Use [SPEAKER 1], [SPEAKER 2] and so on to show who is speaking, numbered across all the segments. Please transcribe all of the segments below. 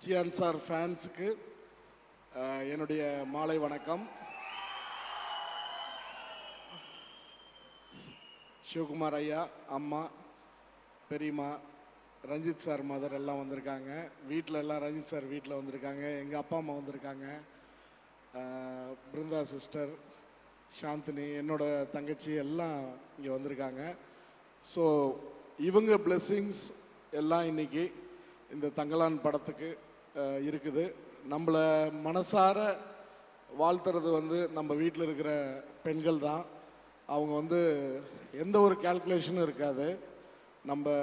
[SPEAKER 1] TN sir ஃபேன்ஸுக்கு என்னுடைய மாலை வணக்கம். சிவகுமார் ஐயா, அம்மா, பெரியம்மா, ரஞ்சித் சார் மதர் எல்லாம் வந்திருக்காங்க. வீட்டில் எல்லாம் ரஞ்சித் சார் வீட்டில் வந்திருக்காங்க. எங்கள் அப்பா அம்மா வந்திருக்காங்க. பிருந்தா சிஸ்டர், சாந்தினி, என்னோட தங்கச்சி எல்லாம் இங்கே வந்திருக்காங்க. ஸோ இவங்க பிளெஸ்ஸிங்ஸ் எல்லாம் இன்னைக்கு இந்த தங்கலான் படத்துக்கு இருக்குது. நம்மளை மனசார வாழ்த்துறது நம்ம வீட்டில் இருக்கிற பெண்கள் தான். அவங்க எந்த ஒரு கால்குலேஷனும் இருக்காது. நம்ம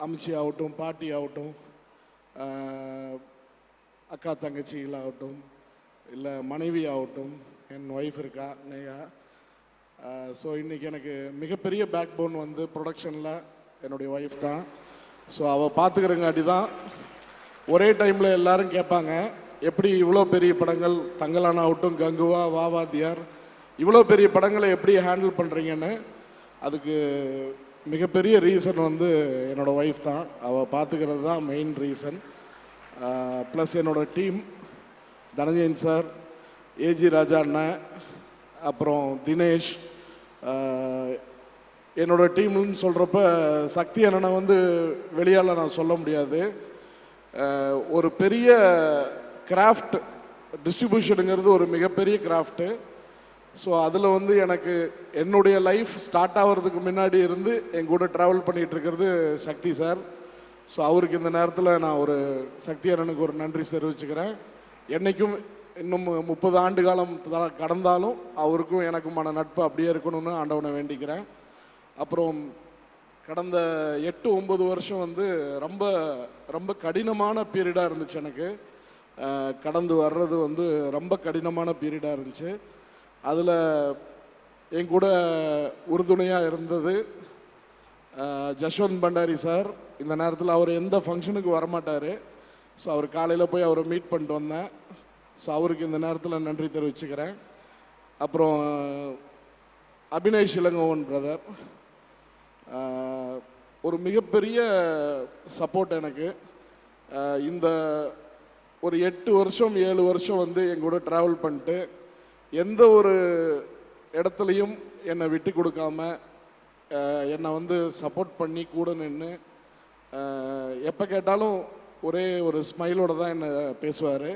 [SPEAKER 1] அம்ச்சி ஆகட்டும், பாட்டி ஆகட்டும், அக்கா தங்கச்சிகளாகட்டும், இல்லை மனைவி ஆகட்டும், என் ஒய்ஃப் இருக்கா நேயா. ஸோ இன்றைக்கி எனக்கு மிகப்பெரிய பேக் போன் ப்ரொடக்ஷனில் என்னுடைய ஒய்ஃப் தான். ஸோ அவள் பார்த்துக்கிறங்காட்டி தான் ஒரே டைமில் எல்லாரும் கேட்பாங்க, எப்படி இவ்வளோ பெரிய படங்கள், தங்கலான் ஆகட்டும், கங்குவா, வாவாதியார், இவ்வளோ பெரிய படங்களை எப்படி ஹேண்டில் பண்ணுறீங்கன்னு. அதுக்கு மிகப்பெரிய ரீசன் என்னோடய ஒய்ஃப் தான். அவள் பார்த்துக்கிறது தான் மெயின் ரீசன். ப்ளஸ் என்னோடய டீம், தனஞ்சயன் சார், ஏஜி ராஜா அண்ணன், அப்புறம் தினேஷ். என்னோடய டீம்னு சொல்கிறப்ப சக்தி அண்ணனை வெளியால் நான் சொல்ல முடியாது. ஒரு பெரிய கிராஃப்ட், டிஸ்ட்ரிபியூஷனுங்கிறது ஒரு மிகப்பெரிய கிராஃப்ட்டு. ஸோ அதில் எனக்கு என்னுடைய லைஃப் ஸ்டார்ட் ஆகிறதுக்கு முன்னாடி இருந்து என் கூட ட்ராவல் பண்ணிகிட்டு இருக்கிறது சக்தி சார். ஸோ அவருக்கு இந்த நேரத்தில் நான் ஒரு சக்தி அண்ணனுக்கு ஒரு நன்றி தெரிவிச்சுக்கிறேன். என்றைக்கும் இன்னும் 30 ஆண்டு காலம் கடந்தாலும் அவருக்கும் எனக்குமான நட்பு அப்படியே இருக்கணும்னு ஆண்டவனை வேண்டிக்கிறேன். அப்புறம் கடந்த 8-9 வருஷம் ரொம்ப ரொம்ப கடினமான பீரியடாக இருந்துச்சு. எனக்கு கடந்து வர்றது ரொம்ப கடினமான பீரியடாக இருந்துச்சு. அதில் என் கூட உறுதுணையாக இருந்தது ஜஸ்வந்த் பண்டாரி சார். இந்த நேரத்தில் அவர் எந்த ஃபங்க்ஷனுக்கு வரமாட்டார். ஸோ அவர் காலையில் போய் அவரை மீட் பண்ணிட்டு வந்தேன். ஸோ அவருக்கு இந்த நேரத்தில் நன்றி தெரிவிச்சுக்கிறேன். அப்புறம் அபினேஷ் இளங்கோவன் பிரதர், ஒரு மிகப்பெரிய சப்போர்ட் எனக்கு. இந்த ஒரு 8 வருஷம் 7 வருஷம் என் கூட ட்ராவல் பண்ணிட்டு எந்த ஒரு இடத்துலையும் என்னை விட்டு கொடுக்காம என்னை சப்போர்ட் பண்ணி கூட நின்று எப்போ கேட்டாலும் ஒரே ஒரு ஸ்மைலோடு தான் என்னை பேசுவார்.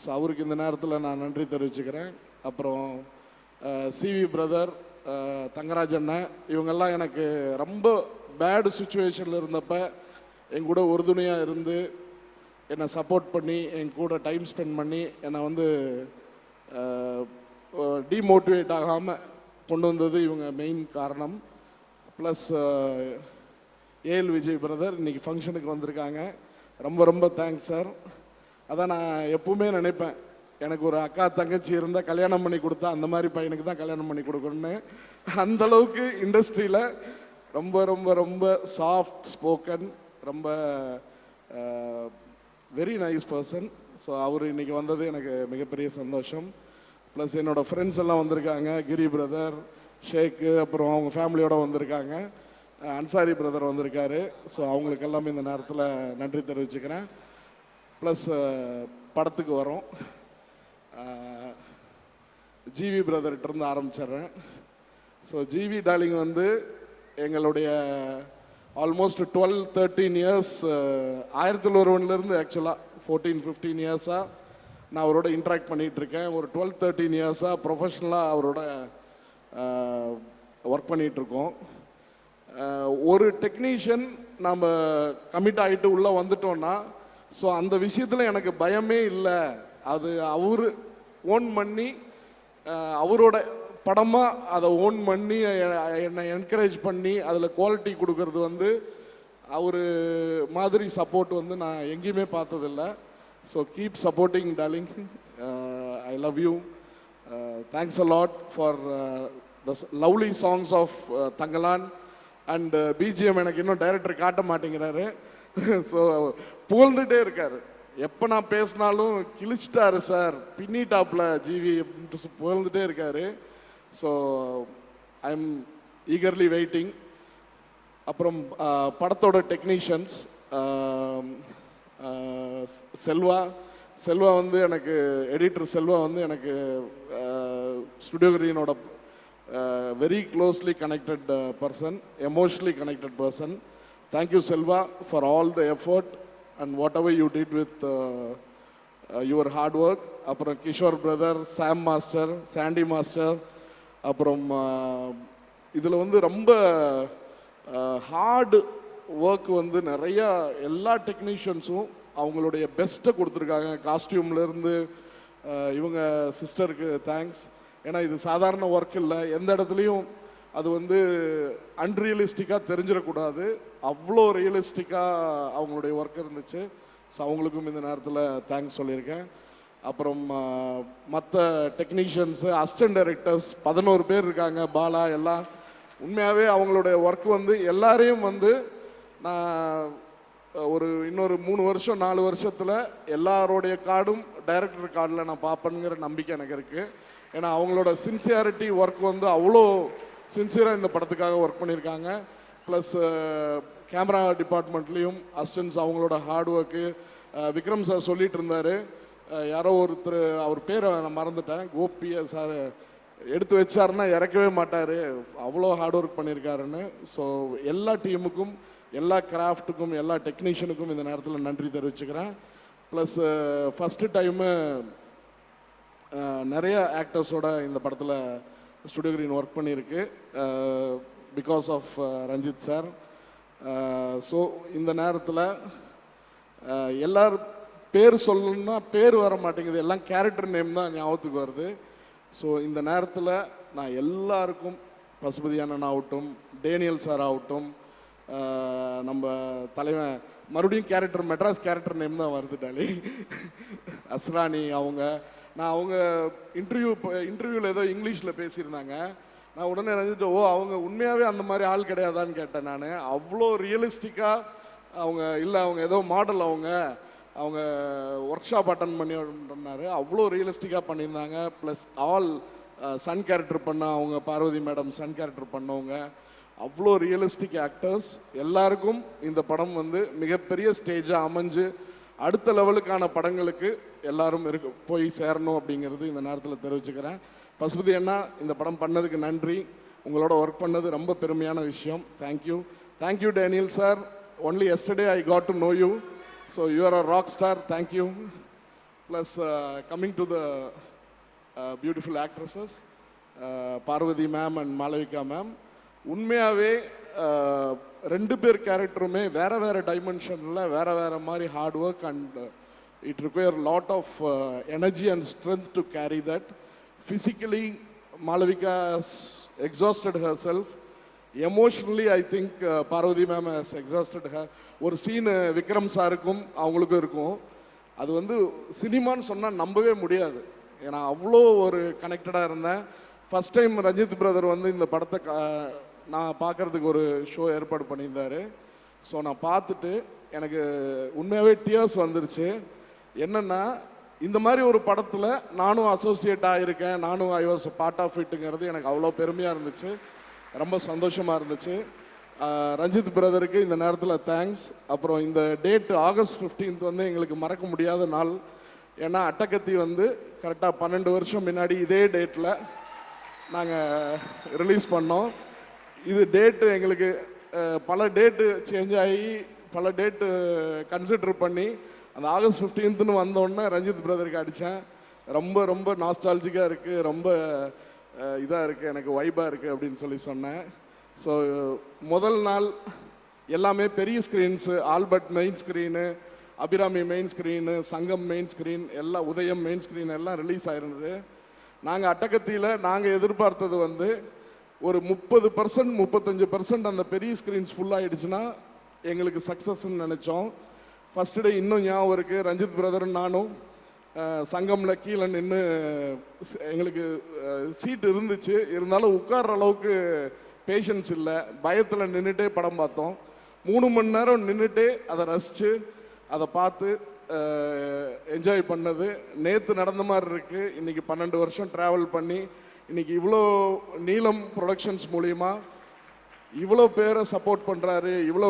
[SPEAKER 1] ஸோ அவருக்கு இந்த நேரத்தில் நான் நன்றி தெரிவிச்சுக்கிறேன். அப்புறம் சிவி பிரதர், தங்கராஜ் அண்ணன், இவங்கெல்லாம் எனக்கு ரொம்ப பேடு சுச்சுவேஷனில் இருந்தப்போ என் கூட உறுதுணையாக இருந்து என்னை சப்போர்ட் பண்ணி என் கூட டைம் ஸ்பெண்ட் பண்ணி என்னை டிமோட்டிவேட் ஆகாமல் கொண்டு வந்தது இவங்க மெயின் காரணம். ப்ளஸ் ஏஎல் விஜய் பிரதர் இன்றைக்கி ஃபங்க்ஷனுக்கு வந்திருக்காங்க. ரொம்ப ரொம்ப தேங்க்ஸ் சார். அதான் நான் எப்பவுமே நினைப்பேன், எனக்கு ஒரு அக்கா தங்கச்சி இருந்தால் கல்யாணம் பண்ணி கொடுத்தா அந்த மாதிரி பையனுக்கு தான் கல்யாணம் பண்ணி கொடுக்கணுன்னு. அந்தளவுக்கு இண்டஸ்ட்ரியில் ரொம்ப ரொம்ப ரொம்ப சாஃப்ட் ஸ்போக்கன், ரொம்ப வெரி நைஸ் பர்சன். ஸோ அவர் இன்றைக்கி வந்தது எனக்கு மிகப்பெரிய சந்தோஷம். ப்ளஸ் என்னோடய ஃப்ரெண்ட்ஸ் எல்லாம் வந்திருக்காங்க. கிரி பிரதர், ஷேக்கு, அப்புறம் அவங்க ஃபேமிலியோடு வந்திருக்காங்க. அன்சாரி பிரதர் வந்திருக்காரு. ஸோ அவங்களுக்கு எல்லாமே இந்த நேரத்தில் நன்றி தெரிவிச்சுக்கிறேன். ப்ளஸ் படத்துக்கு வரோம். ஜிவி பிரதர்கிட்டருந்து ஆரம்பிச்சிட்றேன். ஸோ ஜிவி டார்லிங் எங்களுடைய ஆல்மோஸ்ட் 12-13 இயர்ஸ், 1001 ஆக்சுவலாக 14-15 இயர்ஸாக நான் அவரோட இன்ட்ராக்ட் பண்ணிகிட்ருக்கேன். ஒரு 12-13 இயர்ஸாக ப்ரொஃபஷ்னலாக அவரோட ஒர்க் பண்ணிகிட்ருக்கோம். ஒரு டெக்னீஷியன் நம்ம கமிட் ஆகிட்டு உள்ளே வந்துட்டோன்னா, ஸோ அந்த விஷயத்தில் எனக்கு பயமே இல்லை. அது அவர் ஓன் பண்ணி அவரோட படமாக அதை ஓன் பண்ணி என்னை என்கரேஜ் பண்ணி அதில் குவாலிட்டி கொடுக்கறது அவர் மாதிரி சப்போர்ட் நான் எங்கேயுமே பார்த்ததில்லை. So keep supporting darling. I love you. Thanks a lot for the lovely songs of Thangalaan. And BGM எனக்கு இன்னும் டைரக்டர் காட்ட மாட்டேங்கிறாரு. ஸோ புகழ்ந்துகிட்டே இருக்கார். எப்போ நான் பேசினாலும் கிழிச்சிட்டாரு சார், பின்னிட்டாப்பில் ஜிவி அப்படின்ட்டு புகழ்ந்துகிட்டே இருக்கார். So I am eagerly waiting. அப்புறம் படத்தோட டெக்னீஷியன்ஸ் செல்வா செல்வா வந்து எனக்கு எடிட்டர் செல்வா வந்து எனக்கு ஸ்டுடியோ கிரீனோட very closely connected person, emotionally connected person. Thank you Selva for all the effort and whatever you did with your hard work. அப்புறம் Kishore brother, Sam master, Sandy master, அப்புறம் இதில் வந்து ரொம்ப ஹார்டு ஒர்க் வந்து நிறையா எல்லா டெக்னீஷியன்ஸும் அவங்களுடைய பெஸ்ட்டை கொடுத்துருக்காங்க. காஸ்டியூம்லேருந்து இவங்க சிஸ்டருக்கு தேங்க்ஸ். ஏன்னா இது சாதாரண ஒர்க் இல்லை, எந்த இடத்துலையும் அது வந்து அன்ரியலிஸ்டிக்காக தெரிஞ்சிடக்கூடாது, அவ்வளோ ரியலிஸ்டிக்காக அவங்களுடைய ஒர்க் இருந்துச்சு. ஸோ அவங்களுக்கும் இந்த நேரத்தில் தேங்க்ஸ் சொல்லியிருக்கேன். அப்புறம் மற்ற டெக்னீஷியன்ஸு, அசிஸ்டன்ட் டைரக்டர்ஸ் 11 பேர் இருக்காங்க, பாலா எல்லாம். உண்மையாகவே அவங்களுடைய ஒர்க் வந்து எல்லாரையும் வந்து நான் ஒரு இன்னொரு 3 வருஷம் 4 வருஷத்தில் எல்லாரோடைய கார்டும் டைரக்டர் கார்டில் நான் பார்ப்பேனுங்கிற நம்பிக்கை எனக்கு இருக்குது. ஏன்னா அவங்களோட சின்சியாரிட்டி ஒர்க் வந்து அவ்வளோ சின்சியராக இந்த படத்துக்காக ஒர்க் பண்ணியிருக்காங்க. ப்ளஸ் கேமரா டிபார்ட்மெண்ட்லேயும் அசிஸ்டன்ஸ் அவங்களோட ஹார்ட் ஒர்க்கு. விக்ரம் சார் சொல்லிகிட்டு இருந்தார், யாரோ ஒருத்தர் அவர் பேரை நான் மறந்துட்டேன், கோபியா சார் எடுத்து வச்சாருன்னா இறக்கவே மாட்டார், அவ்வளோ ஹார்ட் ஒர்க் பண்ணியிருக்காருன்னு. ஸோ எல்லா டீமுக்கும், எல்லா கிராஃப்ட்டுக்கும், எல்லா டெக்னீஷியனுக்கும் இந்த நேரத்தில் நன்றி தெரிவிச்சுக்கிறேன். ப்ளஸ் ஃபஸ்ட்டு டைமு நிறைய ஆக்டர்ஸோட இந்த படத்தில் ஸ்டுடியோ கிரீன் ஒர்க் பண்ணியிருக்கு, because of Ranjith sir. So இந்த நேரத்தில் எல்லார் பேர் சொல்லணுன்னா பேர் வர மாட்டேங்குது, எல்லாம் கேரக்டர் நேம் தான் ஞாபகத்துக்கு வருது. ஸோ இந்த நேரத்தில் நான் எல்லாருக்கும், பசுபதி அண்ணன் ஆகட்டும், டேனியல் சார் ஆகட்டும், நம்ம தலைவன் மறுபடியும் கேரக்டர் மெட்ராஸ் கேரக்டர் நேம் தான் வருது டாலி, அஸ்ரானி அவங்க, நான் அவங்க இன்டர்வியூவில் ஏதோ இங்கிலீஷில் பேசியிருந்தாங்க. நான் உடனே நினைச்சிட்டு, ஓ அவங்க உண்மையாகவே அந்த மாதிரி ஆள் கிடையாதான்னு கேட்டேன் நான். அவ்வளோ ரியலிஸ்டிக்காக அவங்க இல்லை, அவங்க ஏதோ மாடல், அவங்க ஒர்க் ஷாப் அட்டன் பண்ணினாரு, அவ்வளோ ரியலிஸ்டிக்காக பண்ணியிருந்தாங்க. ப்ளஸ் ஆல் சன் கேரக்டர் பண்ண அவங்க பார்வதி மேடம் சன் கேரக்டர் பண்ணவங்க அவ்வளோ ரியலிஸ்டிக் ஆக்டர்ஸ். எல்லாருக்கும் இந்த படம் வந்து மிகப்பெரிய ஸ்டேஜாக அமைஞ்சு அடுத்த லெவலுக்கான படங்களுக்கு எல்லாரும் போய் சேரணும் அப்படிங்கிறது இந்த நேரத்தில் தெரிவிச்சுக்கிறேன். பசுபதி அண்ணா இந்த படம் பண்ணதுக்கு நன்றி, உங்களோட ஒர்க் பண்ணது ரொம்ப பெருமையான விஷயம். Thank you. Thank you Daniel sir, only yesterday I got to know you, so you are a rock star, thank you. Plus coming to the beautiful actresses Parvathy ma'am and Malavika ma'am, உண்மையாகவே 2 பேர் கேரக்டருமே வேறு வேறு டைமென்ஷனில் வேறு வேறு மாதிரி hard work and it require lot of energy and strength to carry that. Physically, Malavika has exhausted herself. Emotionally, I think Parvati ma'am has exhausted her. ஒரு சீனு விக்ரம் சாருக்கும் அவங்களுக்கும் இருக்கும், அது வந்து சினிமான்னு சொன்னால் நம்பவே முடியாது. ஏன்னா அவ்வளோ ஒரு கனெக்டடாக இருந்தேன். ஃபஸ்ட் டைம் ரஞ்சித் பிரதர் வந்து இந்த படத்தை நான் பார்க்குறதுக்கு ஒரு ஷோ ஏற்பாடு பண்ணியிருந்தார். ஸோ நான் பார்த்துட்டு எனக்கு உண்மையாகவே டியர்ஸ் வந்துருச்சு. என்னென்னா, இந்த மாதிரி ஒரு படத்தில் நானும் அசோசியேட் ஆகியிருக்கேன், நானும் ஐ வாஸ் பார்ட் ஆஃப் இட்டுங்கிறது எனக்கு அவ்வளோ பெருமையாக இருந்துச்சு, ரொம்ப சந்தோஷமாக இருந்துச்சு. ரஞ்சித் பிரதருக்கு இந்த நேரத்தில் தேங்க்ஸ். அப்புறம் இந்த டேட்டு August 15th வந்து எங்களுக்கு மறக்க முடியாத நாள். ஏன்னா அட்டகத்தி வந்து கரெக்டாக 12 வருஷம் முன்னாடி இதே டேட்டில் நாங்கள் ரிலீஸ் பண்ணோம். இது டேட்டு எங்களுக்கு பல டேட்டு சேஞ்ச் ஆகி பல டேட்டு கன்சிடர் பண்ணி அந்த August 15th வந்தோடனே ரஞ்சித் பிரதருக்கு அடித்தேன். ரொம்ப ரொம்ப நாஸ்டாலஜிக்காக இருக்குது, ரொம்ப இதாக இருக்குது, எனக்கு வைபாக இருக்குது அப்படின்னு சொல்லி சொன்னேன். ஸோ முதல் நாள் எல்லாமே பெரிய screens, Albert main screen, Abirami main screen, Sangam main screen, எல்லாம் உதயம் மெயின் ஸ்க்ரீன் எல்லாம் ரிலீஸ் ஆகிருந்தது. நாங்கள் அட்டகத்தியில் நாங்கள் எதிர்பார்த்தது வந்து ஒரு 30% 35% அந்த பெரிய ஸ்க்ரீன்ஸ் ஃபுல்லாகிடுச்சுன்னா எங்களுக்கு சக்ஸஸ்ன்னு நினச்சோம். ஃபஸ்ட்டு டே இன்னும் ஞாபகம் இருக்குது, ரஞ்சித் பிரதரும் நானும் சங்கமில் கீழே நின்று, எங்களுக்கு சீட் இருந்துச்சு, இருந்தாலும் உட்கார்ற அளவுக்கு பேஷன்ஸ் இல்லை, பயத்தில் நின்றுட்டே படம் பார்த்தோம். 3 மணி நேரம் நின்றுட்டே அதை ரசித்து அதை பார்த்து என்ஜாய் பண்ணது நேற்று நடந்த மாதிரி இருக்குது. இன்றைக்கி 12 வருஷம் ட்ராவல் பண்ணி இன்றைக்கி இவ்வளோ நீலம் ப்ரொடக்ஷன்ஸ் மூலிமா இவ்வளோ பேரை சப்போர்ட் பண்ணுறாரு, இவ்வளோ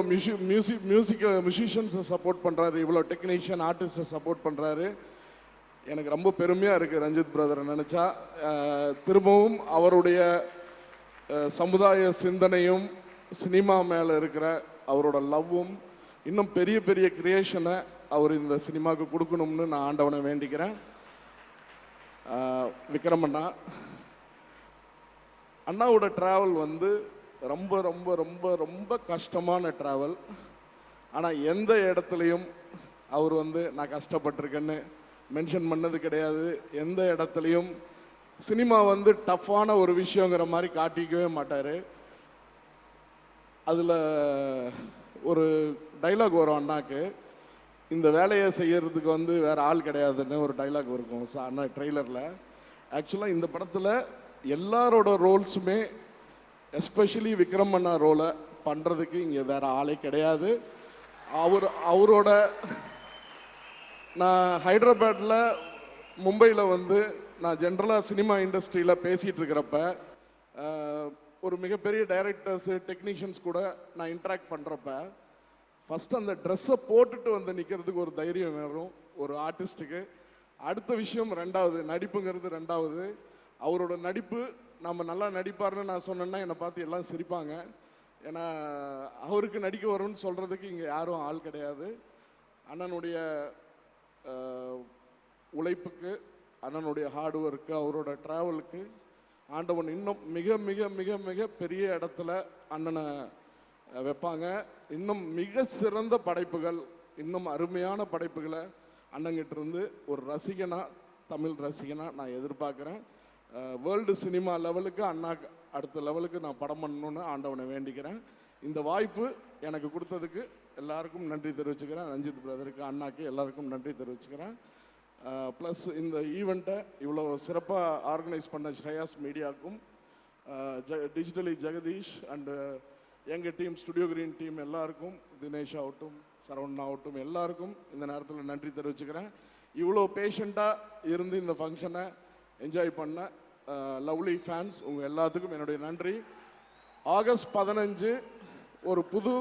[SPEAKER 1] மியூசிஷியன்ஸை சப்போர்ட் பண்ணுறாரு, இவ்வளோ டெக்னீஷியன் ஆர்டிஸ்ட்டை சப்போர்ட் பண்ணுறாரு. எனக்கு ரொம்ப பெருமையாக இருக்குது ரஞ்சித் பிரதரை நினச்சா. திரும்பவும் அவருடைய சமுதாய சிந்தனையும் சினிமா மேலே இருக்கிற அவரோட லவ்வும் இன்னும் பெரிய பெரிய கிரியேஷனை அவர் இந்த சினிமாவுக்கு கொடுக்கணும்னு நான் ஆண்டவனை வேண்டிக்கிறேன். விக்ரமண்ணா அண்ணாவோட ட்ராவல் வந்து ரொம்ப ரொம்ப ரொம்ப ரொம்ப கஷ்டமான ட்ராவல். ஆனால் எந்த இடத்துலையும் அவர் வந்து நான் கஷ்டப்பட்டிருக்கேன்னு மென்ஷன் பண்ணது கிடையாது. எந்த இடத்துலையும் சினிமா வந்து டஃப்பான ஒரு விஷயங்கிற மாதிரி காட்டிக்கவே மாட்டார். அதில் ஒரு டைலாக் வரும் அண்ணாக்கு, இந்த வேலையை செய்யறதுக்கு வந்து வேறு ஆள் கிடையாதுன்னு ஒரு டைலாக் இருக்கும் அண்ணா ட்ரெய்லரில். ஆக்சுவலாக இந்த படத்தில் எல்லாரோட ரோல்ஸுமே எஸ்பெஷலி விக்ரம் அண்ணா ரோலை பண்ணுறதுக்கு இங்கே வேறு ஆளே கிடையாது. அவரோட நான் ஹைதராபாத்தில் மும்பையில் வந்து நான் ஜென்ரலாக சினிமா இண்டஸ்ட்ரியில் பேசிகிட்டு இருக்கிறப்ப ஒரு மிகப்பெரிய டைரக்டர்ஸு டெக்னீஷியன்ஸ் கூட நான் இன்ட்ராக்ட் பண்ணுறப்ப ஃபஸ்ட்டு அந்த ட்ரெஸ்ஸை போட்டுட்டு வந்து நிற்கிறதுக்கு ஒரு தைரியம் வேணும் ஒரு ஆர்டிஸ்ட்டுக்கு. அடுத்த விஷயம் ரெண்டாவது, நடிப்புங்கிறது ரெண்டாவது. அவரோட நடிப்பு நம்ம நல்லா நடிப்பார்னு நான் சொன்னேன்னா என்னை பார்த்து எல்லாம் சிரிப்பாங்க. ஏன்னா அவருக்கு நடிக்க வரும்னு சொல்கிறதுக்கு இங்கே யாரும் ஆள் கிடையாது. அண்ணனுடைய உழைப்புக்கு, அண்ணனுடைய ஹார்ட் ஒர்க்கு, அவரோட ட்ராவலுக்கு ஆண்டவன் இன்னும் மிக மிக மிக மிக பெரிய இடத்துல அண்ணனை வைப்பாங்க. இன்னும் மிக சிறந்த படைப்புகள், இன்னும் அருமையான படைப்புகளை அண்ணங்கிட்ட இருந்து ஒரு ரசிகனா, தமிழ் ரசிகனா நான் எதிர்பார்க்குறேன். வேர்ல்டு சினிமா லெவலுக்கு அண்ணா அடுத்த லெவலுக்கு நான் படம் பண்ணணுன்னு ஆண்டவனை வேண்டிக்கிறேன். இந்த வாய்ப்பு எனக்கு கொடுத்ததுக்கு எல்லாருக்கும் நன்றி தெரிவிச்சுக்கிறேன். ரஞ்சித் பிரதருக்கு, அண்ணாக்கு எல்லாருக்கும் நன்றி தெரிவிச்சுக்கிறேன். ப்ளஸ் இந்த ஈவெண்ட்டை இவ்வளோ சிறப்பாக ஆர்கனைஸ் பண்ண ஸ்ரேயாஸ் மீடியாவுக்கும், டிஜிட்டலி ஜெகதீஷ் அண்டு எங்கள் டீம் ஸ்டுடியோ கிரீன் டீம் எல்லாருக்கும், தினேஷ் ஆகட்டும், சரவணன் ஆகட்டும், எல்லாருக்கும் இந்த நேரத்தில் நன்றி தெரிவிச்சுக்கிறேன். இவ்வளோ பேஷண்ட்டாக இருந்து இந்த ஃபங்க்ஷனை என்ஜாய் பண்ண லவ்லி ஃபேன்ஸ் உங்கள் எல்லாத்துக்கும் என்னுடைய நன்றி. ஆகஸ்ட் 15 ஒரு புது